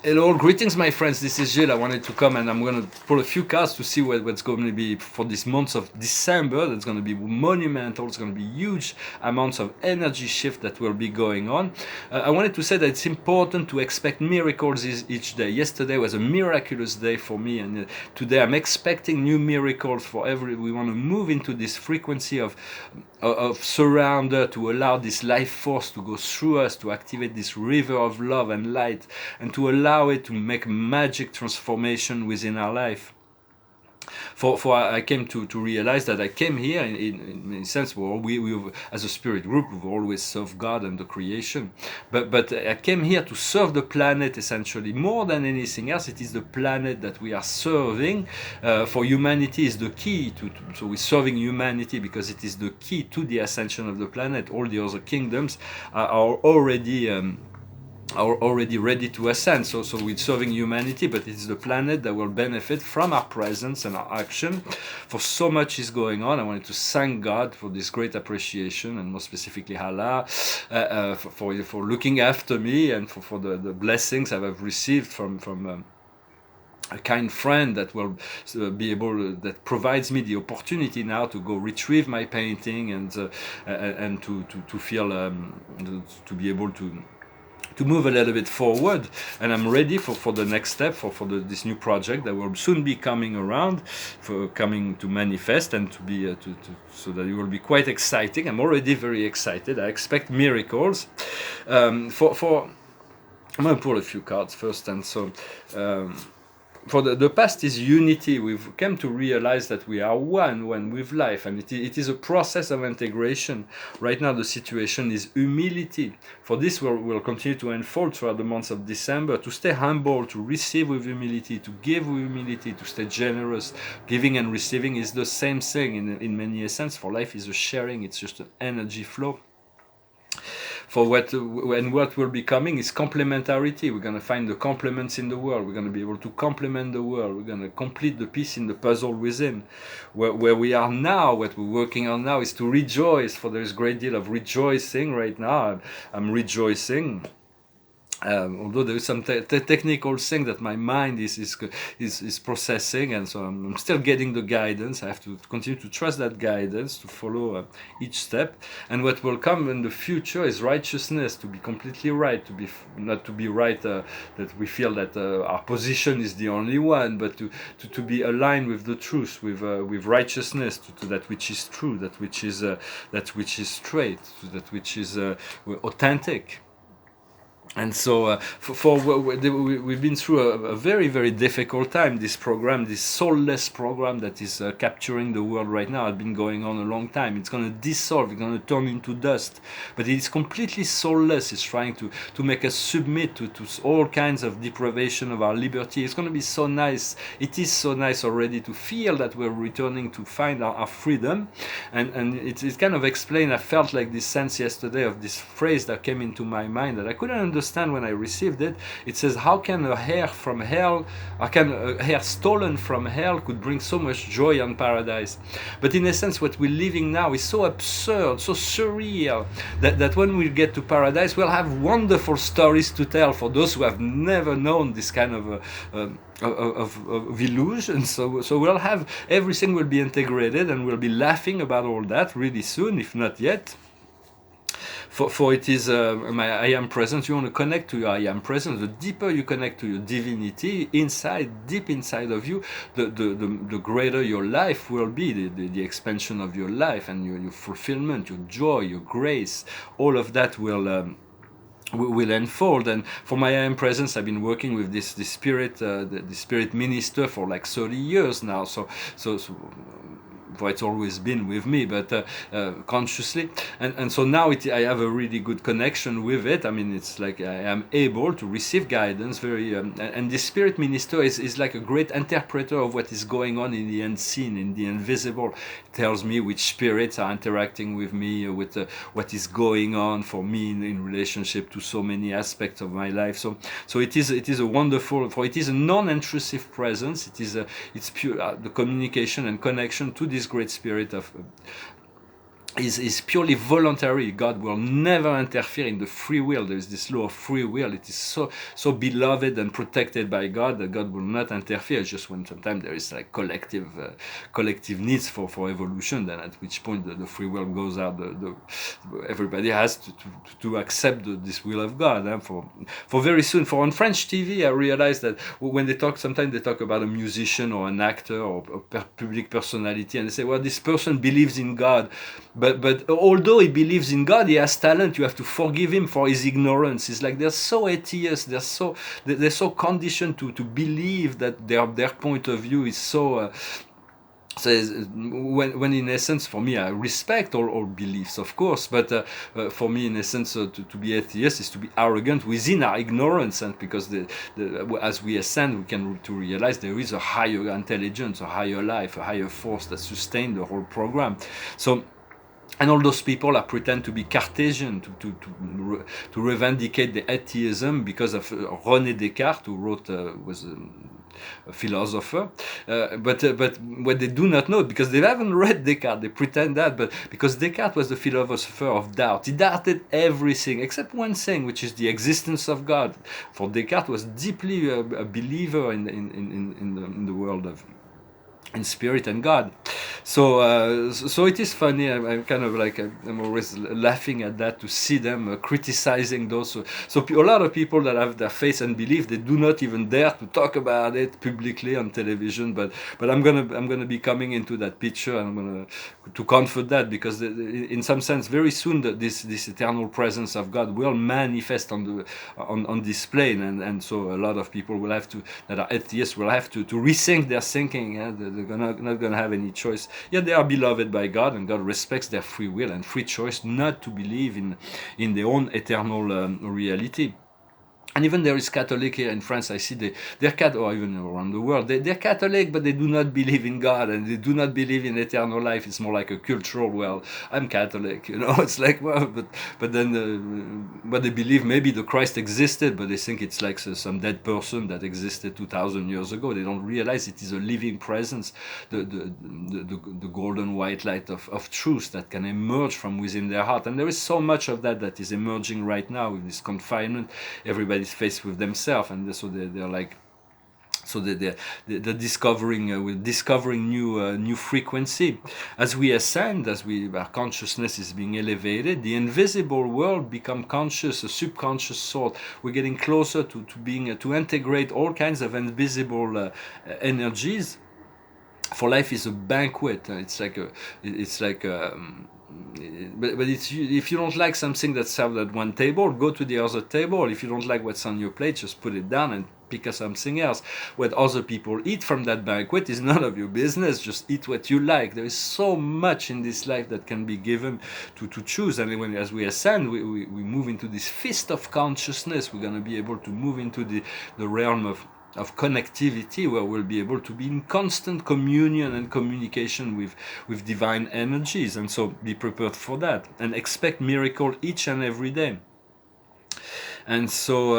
Hello, greetings, my friends. This is Gilles. I wanted to come and I'm going to pull a few cards to see what's going to be for this month of December. That's going to be monumental. It's going to be huge amounts of energy shift that will be going on. I wanted to say that it's important to expect miracles each day. Yesterday was a miraculous day for me, and today I'm expecting new miracles for every. We want to move into this frequency of surrender to allow this life force to go through us, to activate this river of love and light, and to allow it to make magic transformation within our life. For I came to realize that I came here in a sense where we as a spirit group we've always served God and the creation, but I came here to serve the planet essentially more than anything else. It is the planet that we are serving. For humanity is the key so we're serving humanity because it is the key to the ascension of the planet. All the other kingdoms are already ready to ascend. So we're serving humanity, but it's the planet that will benefit from our presence and our action. For so much is going on, I wanted to thank God for this great appreciation, and more specifically Allah, for looking after me, and for the blessings I have received from a kind friend that will be able that provides me the opportunity now to go retrieve my painting and to feel to be able to move a little bit forward. And I'm ready for the next step, for this new project that will soon be coming around, for coming to manifest, and to be so that it will be quite exciting. I'm already very excited. I expect miracles. For I'm gonna pull a few cards first, and so. For the past is unity. We've come to realize that we are one with life, and it is a process of integration. Right now the situation is humility. For this will continue to unfold throughout the months of December, to stay humble, to receive with humility, to give with humility, to stay generous. Giving and receiving is the same thing in many essence. For life is a sharing, it's just an energy flow. For what will be coming is complementarity. We're going to find the complements in the world. We're going to be able to complement the world. We're going to complete the piece in the puzzle within. Where we are now, what we're working on now is to rejoice. For there is a great deal of rejoicing right now. I'm rejoicing. Although there is some technical thing that my mind is processing, and so I'm still getting the guidance. I have to continue to trust that guidance, to follow each step. And what will come in the future is righteousness, to be completely right, not to be right that we feel that our position is the only one, but to be aligned with the truth, with righteousness, to that which is true, that which is straight, to that which is authentic. And so we've been through a very, very difficult time. This program, this soulless program that is capturing the world right now, has been going on a long time. It's going to dissolve, it's going to turn into dust. But it's completely soulless. It's trying to make us submit to all kinds of deprivation of our liberty. It's going to be so nice. It is so nice already to feel that we're returning to find our freedom. And it's kind of explained. I felt like this sense yesterday of this phrase that came into my mind that I couldn't understand when I received it. It says, how can a hair from hell, how can a hair stolen from hell could bring so much joy on paradise? But in essence, what we're living now is so absurd, so surreal, that when we get to paradise, we'll have wonderful stories to tell for those who have never known this kind of illusion. So we'll have, everything will be integrated, and we'll be laughing about all that really soon, if not yet. For it is my I am presence. You want to connect to your I am presence. The deeper you connect to your divinity inside, deep inside of you, the greater your life will be, the expansion of your life and your fulfillment, your joy, your grace. All of that will unfold. And for my I am presence, I've been working with this spirit, the spirit minister for like 30 years now. So for it's always been with me, but consciously, and so now I have a really good connection with it. I mean, it's like I am able to receive guidance very, and the spirit minister is like a great interpreter of what is going on in the unseen, in the invisible. It tells me which spirits are interacting with me, with what is going on for me in relationship to so many aspects of my life. So it is a wonderful, for it is a non-intrusive presence. It's pure the communication and connection to this great spirit is purely voluntary. God will never interfere in the free will. There is this law of free will. It is so beloved and protected by God that God will not interfere. It's just when sometimes there is like collective needs for evolution, then at which point the free will goes out. Everybody has to accept this will of God. For very soon, for on French TV, I realized that when they talk, sometimes they talk about a musician or an actor or a public personality, and they say, well, this person believes in God. But although he believes in God, he has talent. You have to forgive him for his ignorance. It's like they're so atheist. They're so conditioned to believe that their point of view is so. So when in essence, for me, I respect all beliefs, of course, but for me, in essence, to be atheist is to be arrogant within our ignorance, and because as we ascend, we can to realize there is a higher intelligence, a higher life, a higher force that sustains the whole program. So. And all those people are pretend to be Cartesian, to revendicate the atheism because of René Descartes, who wrote was a philosopher. But what they do not know, because they haven't read Descartes, they pretend that, but because Descartes was the philosopher of doubt. He doubted everything except one thing, which is the existence of God. For Descartes was deeply a believer in the world of in spirit and God. So it is funny. I'm kind of like I'm always laughing at that, to see them criticizing those. So a lot of people that have their faith and belief, they do not even dare to talk about it publicly on television. But I'm gonna be coming into that picture, and I'm gonna to comfort that, because in some sense, very soon this eternal presence of God will manifest on this plane, and so a lot of people will have to, that are atheists, will have to rethink their thinking. Yeah? They're not gonna have any choice. Yeah, they are beloved by God, and God respects their free will and free choice not to believe in their own eternal reality. And even there is Catholic here in France. I see they're Catholic, or even around the world. They're Catholic, but they do not believe in God, and they do not believe in eternal life. It's more like a cultural, well, I'm Catholic, you know. It's like, well, but then, but they believe maybe the Christ existed, but they think it's like some dead person that existed 2,000 years ago. They don't realize it is a living presence, the golden white light of truth that can emerge from within their heart. And there is so much of that is emerging right now with this confinement. Everybody's faced with themselves, and so they're like, so they're discovering we're discovering new frequency as we ascend, as our consciousness is being elevated. The invisible world become conscious, a subconscious sort. We're getting closer to being to integrate all kinds of invisible energies. For life is a banquet. It's like but it's, if you don't like something that's served at one table, go to the other table. If you don't like what's on your plate, just put it down and pick up something else. What other people eat from that banquet is none of your business. Just eat what you like. There is so much in this life that can be given to choose. And as we ascend, we move into this feast of consciousness. We're going to be able to move into the realm of connectivity, where we'll be able to be in constant communion and communication with divine energies. And so be prepared for that and expect miracle each and every day. And so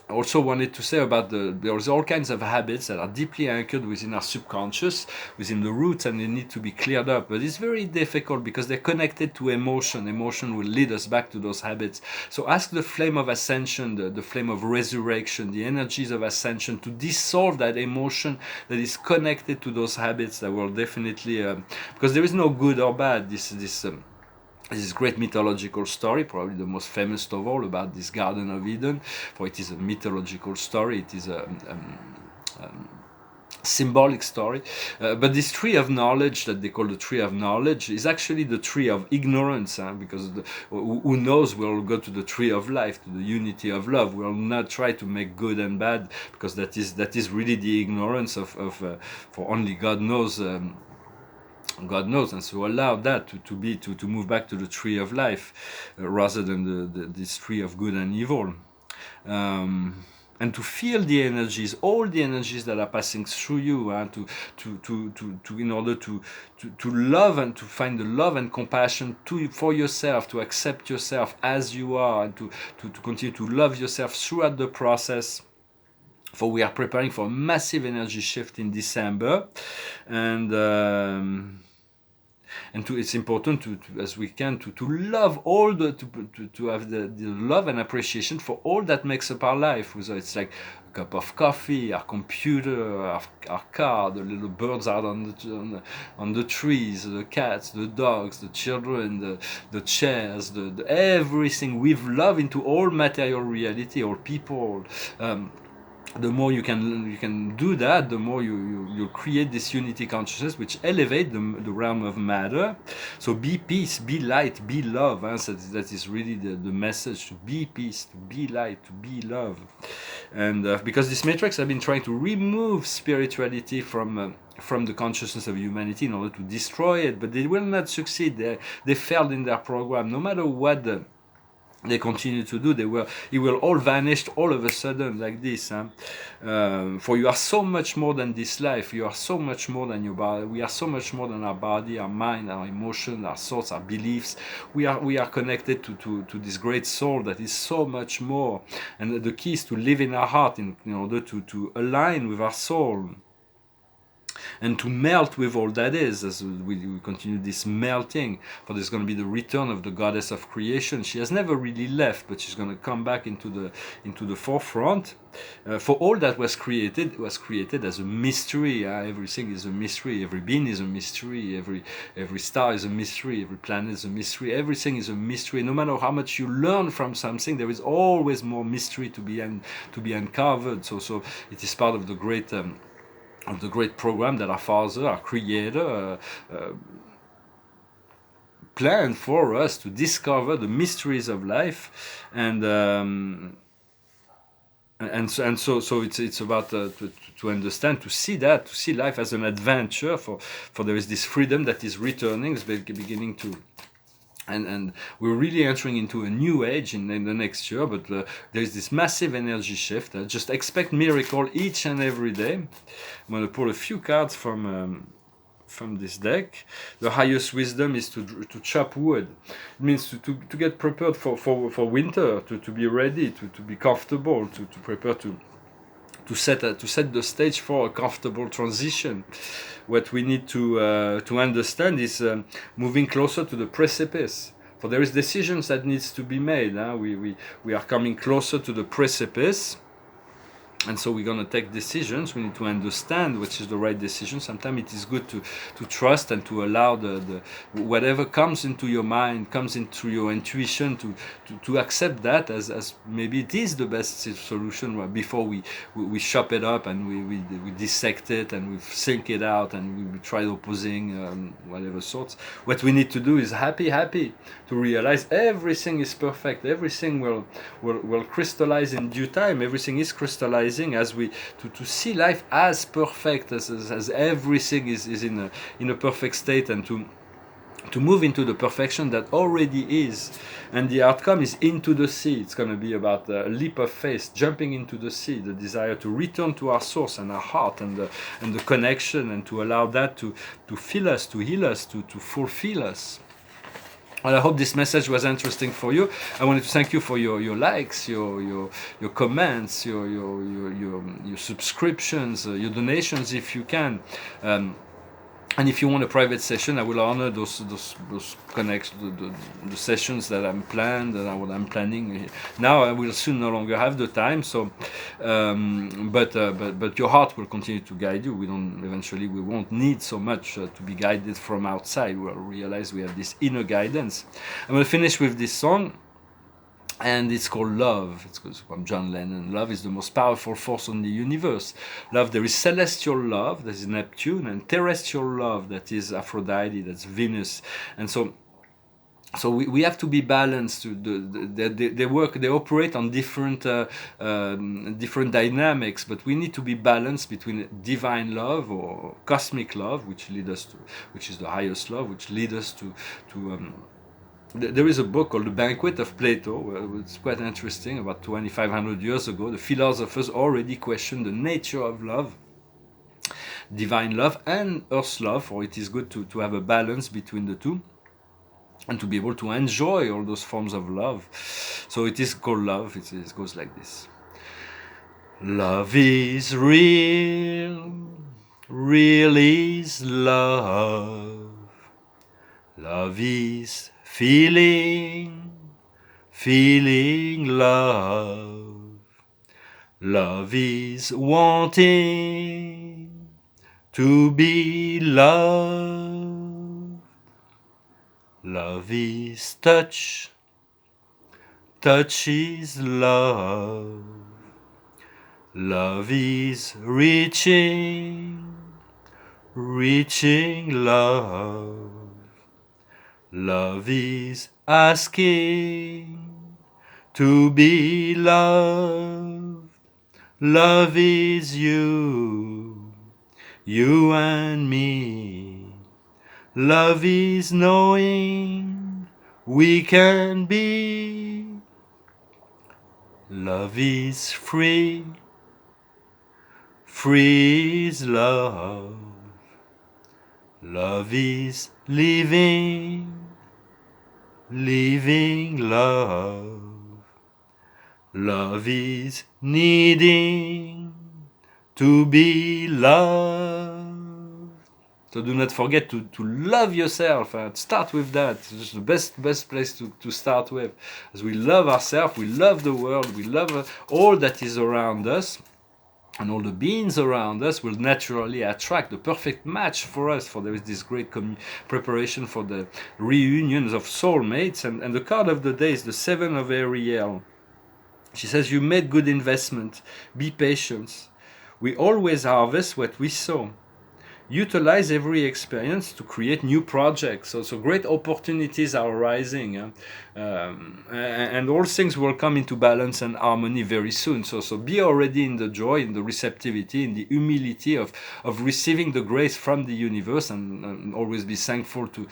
I also wanted to say about there's all kinds of habits that are deeply anchored within our subconscious, within the roots, and they need to be cleared up. But it's very difficult because they're connected to emotion. Emotion will lead us back to those habits. So ask the flame of ascension, the flame of resurrection, the energies of ascension to dissolve that emotion that is connected to those habits that will definitely, because there is no good or bad. This great mythological story, probably the most famous of all, about this Garden of Eden, for it is a mythological story, it is a symbolic story. But this tree of knowledge that they call the tree of knowledge is actually the tree of ignorance, because who knows, we'll go to the tree of life, to the unity of love. We'll not try to make good and bad, because that is really the ignorance of for only God knows. God knows, and so allow that to move back to the tree of life, rather than this tree of good and evil, and to feel the energies, all the energies that are passing through you, to in order to love and to find the love and compassion for yourself, to accept yourself as you are, and to continue to love yourself throughout the process. For we are preparing for a massive energy shift in December, and And it's important as we can to love all to have the love and appreciation for all that makes up our life, whether it's like a cup of coffee, our computer, our car, the little birds out on the trees, the cats, the dogs, the children, the chairs, the everything. We've love into all material reality, all people. The more you can do that, the more you create this unity consciousness, which elevate the realm of matter. So be peace, be light, be love. So that is really the message: to be peace, to be light, to be love. And because this matrix have been trying to remove spirituality from the consciousness of humanity in order to destroy it, but they will not succeed. They failed in their program. No matter what they continue to do, it will all vanish all of a sudden like this. For you are so much more than this life. You are so much more than your body. We are so much more than our body, our mind, our emotion, our thoughts, our beliefs. We are connected to this great soul that is so much more. And the key is to live in our heart in order to align with our soul, and to melt with all that is, as we continue this melting. For there's going to be the return of the goddess of creation. She has never really left, but she's going to come back into the forefront. For all that was created as a mystery. Everything is a mystery. Every being is a mystery. Every star is a mystery. Every planet is a mystery. Everything is a mystery. No matter how much you learn from something, there is always more mystery to be uncovered. So it is part of the great program that our Father, our Creator, planned for us to discover the mysteries of life, and so it's about to understand, to see life as an adventure. For there is this freedom that is returning, is beginning to. And we're really entering into a new age in the next year, but there is this massive energy shift. Just expect miracle each and every day. I'm going to pull a few cards from this deck. The highest wisdom is to chop wood. It means to get prepared for winter, to be ready, to be comfortable, to prepare to set the stage for a comfortable transition. What we need to understand is moving closer to the precipice. For there is decisions that needs to be made. We are coming closer to the precipice. And so we're going to take decisions. We need to understand which is the right decision. Sometimes it is good to trust and to allow the whatever comes into your mind, comes into your intuition, to accept that as maybe it is the best solution before we chop it up and we dissect it and we think it out and we try opposing whatever sorts. What we need to do is happy to realize everything is perfect. Everything will crystallize in due time. Everything is crystallizing as we to see life as perfect, as everything is in a perfect state, and to move into the perfection that already is. And the outcome is into the sea. It's going to be about a leap of faith, jumping into the sea, the desire to return to our source and our heart and the connection, and to allow that to fill us, to heal us, to fulfill us. Well, I hope this message was interesting for you. I wanted to thank you for your likes, your comments, your subscriptions, your donations if you can. And if you want a private session, I will honor those connections, the sessions that I'm planned and what I'm planning. Now I will soon no longer have the time. So, but your heart will continue to guide you. Eventually we won't need so much to be guided from outside. We'll realize we have this inner guidance. I'm going to finish with this song. And it's called Love. It's from John Lennon. Love is the most powerful force on the universe. Love, there is celestial love, that is Neptune, and terrestrial love, that is Aphrodite, that's Venus. And so we have to be balanced. They operate on different dynamics, but we need to be balanced between divine love or cosmic love, which is the highest love, which leads us to there is a book called The Banquet of Plato. It's quite interesting. About 2,500 years ago, the philosophers already questioned the nature of love, divine love and earth love, for it is good to have a balance between the two and to be able to enjoy all those forms of love. So it is called Love. It goes like this. Love is real, real is love. Love is feeling, feeling love. Love is wanting to be loved. Love is touch, touch is love. Love is reaching, reaching love. Love is asking to be loved. Love is you, you and me. Love is knowing we can be. Love is free, free is love. Love is living, living love. Love is needing to be loved. So do not forget to love yourself and start with that. It's the best place to start with. As we love ourselves, we love the world, we love all that is around us. And all the beings around us will naturally attract the perfect match for us. For there is this great preparation for the reunions of soulmates. And the card of the day is the Seven of Ariel. She says, you made good investment. Be patient. We always harvest what we sow. Utilize every experience to create new projects. So great opportunities are arising, and all things will come into balance and harmony very soon. So be already in the joy, in the receptivity, in the humility of receiving the grace from the universe, and always be thankful to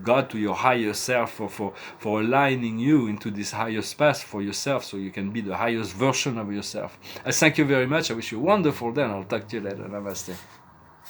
God, to your higher self, for aligning you into this highest path for yourself, so you can be the highest version of yourself. I thank you very much. I wish you a wonderful day, and I'll talk to you later. Namaste.